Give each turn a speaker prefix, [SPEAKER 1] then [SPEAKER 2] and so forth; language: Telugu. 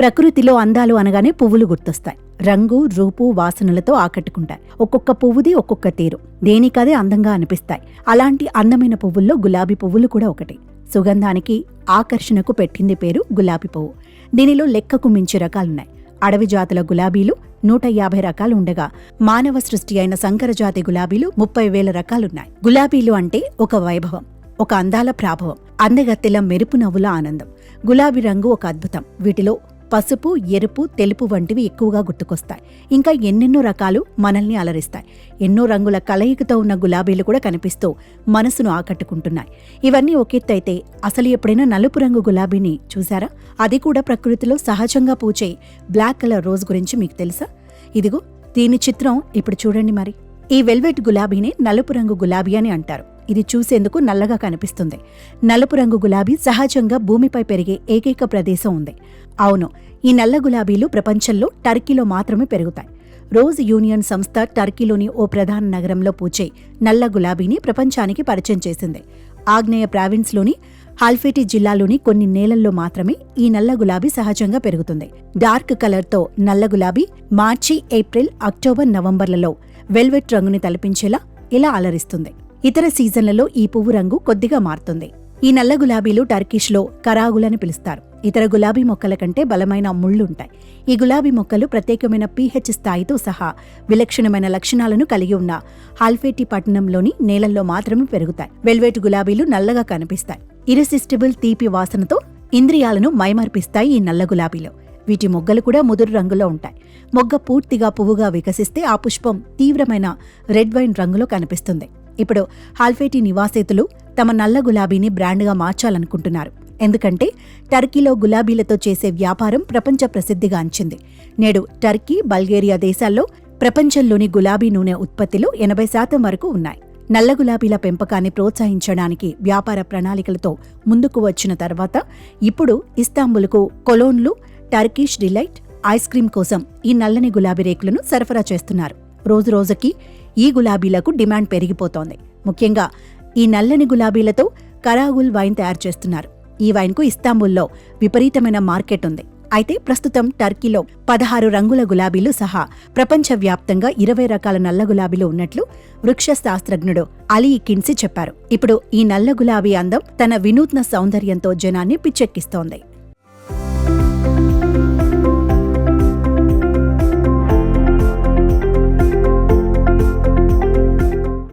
[SPEAKER 1] ప్రకృతిలో అందాలు అనగానే పువ్వులు గుర్తొస్తాయి. రంగు, రూపు, వాసనలతో ఆకట్టుకుంటాయి. ఒక్కొక్క పువ్వుది ఒక్కొక్క తీరు, దేనికదే అందంగా అనిపిస్తాయి. అలాంటి అందమైన పువ్వుల్లో గులాబీ పువ్వులు కూడా ఒకటి. సుగంధానికి, ఆకర్షణకు పెట్టింది పేరు గులాబీ పువ్వు. దీనిలో లెక్కకు మించి రకాలున్నాయి. అడవి జాతుల గులాబీలు 150 రకాలు ఉండగా, మానవ సృష్టి అయిన సంకరజాతి గులాబీలు 30,000 రకాలున్నాయి. గులాబీలు అంటే ఒక వైభవం, ఒక అందాల ప్రాభవం, అందగత్తెల మెరుపు నవ్వుల ఆనందం. గులాబీ రంగు ఒక అద్భుతం. వీటిలో పసుపు, ఎరుపు, తెలుపు వంటివి ఎక్కువగా గుర్తుకొస్తాయి. ఇంకా ఎన్నెన్నో రకాలు మనల్ని అలరిస్తాయి. ఎన్నో రంగుల కలయికతో ఉన్న గులాబీలు కూడా కనిపిస్తూ మనసును ఆకట్టుకుంటున్నాయి. ఇవన్నీ ఒకెత్తైతే అసలు ఎప్పుడైనా నలుపు రంగు గులాబీని చూసారా? అది కూడా ప్రకృతిలో సహజంగా పూచే బ్లాక్ కలర్ రోజ్ గురించి మీకు తెలుసా? ఇదిగో దీని చిత్రం ఇప్పుడు చూడండి. మరి ఈ వెల్వెట్ గులాబీని నలుపు రంగు గులాబీ అని అంటారు. ఇది చూసేందుకు నల్లగా కనిపిస్తుంది. నలుపు రంగు గులాబీ సహజంగా భూమిపై పెరిగే ఏకైక ప్రదేశం ఉంది. అవును, ఈ నల్ల గులాబీలు ప్రపంచంలో టర్కీలో మాత్రమే పెరుగుతాయి. రోజ్ యూనియన్ సంస్థ టర్కీలోని ఓ ప్రధాన నగరంలో పూచే నల్ల గులాబీని ప్రపంచానికి పరిచయం చేసింది. ఆగ్నేయ ప్రావిన్స్లోని హాల్ఫేటి జిల్లాలోని కొన్ని నేలల్లో మాత్రమే ఈ నల్ల గులాబీ సహజంగా పెరుగుతుంది. డార్క్ కలర్తో నల్ల గులాబీ మార్చి, ఏప్రిల్, అక్టోబర్, నవంబర్లలో వెల్వెట్ రంగుని తలపించేలా ఇలా అలరిస్తుంది. ఇతర సీజన్లలో ఈ పువ్వు రంగు కొద్దిగా మారుతుంది. ఈ నల్ల గులాబీలు టర్కిష్లో కరాగులని పిలుస్తారు. ఇతర గులాబీ మొక్కల కంటే బలమైన ముళ్లుంటాయి. ఈ గులాబీ మొక్కలు ప్రత్యేకమైన pH స్థాయితో సహా విలక్షణమైన లక్షణాలను కలిగి ఉన్న హాల్ఫేటి పట్టణంలోని నేలల్లో మాత్రమే పెరుగుతాయి. వెల్వెట్ గులాబీలు నల్లగా కనిపిస్తాయి. ఇరిసిస్టిబుల్ తీపి వాసనతో ఇంద్రియాలను మైమర్పిస్తాయి ఈ నల్ల గులాబీలు. వీటి మొగ్గలు కూడా ముదురు రంగులో ఉంటాయి. మొగ్గ పూర్తిగా పువ్వుగా వికసిస్తే ఆ పుష్పం తీవ్రమైన రెడ్ వైన్ రంగులో కనిపిస్తుంది. ఇప్పుడు హాల్ఫేటి నివాసితులు తమ నల్ల గులాబీని బ్రాండ్గా మార్చాలనుకుంటున్నారు. ఎందుకంటే టర్కీలో గులాబీలతో చేసే వ్యాపారం ప్రపంచ ప్రసిద్ధిగాంచింది. నేడు టర్కీ, బల్గేరియా దేశాల్లో ప్రపంచంలోని గులాబీ నూనె ఉత్పత్తిలో 80% వరకు ఉన్నాయి. నల్ల గులాబీల పెంపకాన్ని ప్రోత్సహించడానికి వ్యాపార ప్రణాళికలతో ముందుకు వచ్చిన తర్వాత ఇప్పుడు ఇస్తాంబుల్కు కొలోన్లు, టర్కిష్ డిలైట్ ఐస్ క్రీం కోసం ఈ నల్లని గులాబీ రేకులను సరఫరా చేస్తున్నారు. రోజురోజుకి ఈ గులాబీలకు డిమాండ్ పెరిగిపోతోంది. ముఖ్యంగా ఈ నల్లని గులాబీలతో కరాగుల్ వైన్ తయారు చేస్తున్నారు. ఈ వైన్కు ఇస్తాంబుల్లో విపరీతమైన మార్కెట్ ఉంది. అయితే ప్రస్తుతం టర్కీలో 16 రంగుల గులాబీలు సహా ప్రపంచవ్యాప్తంగా 20 రకాల నల్ల గులాబీలు ఉన్నట్లు వృక్ష శాస్త్రజ్ఞుడు అలీ కిన్సీ చెప్పారు. ఇప్పుడు ఈ నల్ల గులాబీ అందం తన వినూత్న సౌందర్యంతో జనాన్ని పిచ్చెక్కిస్తోంది.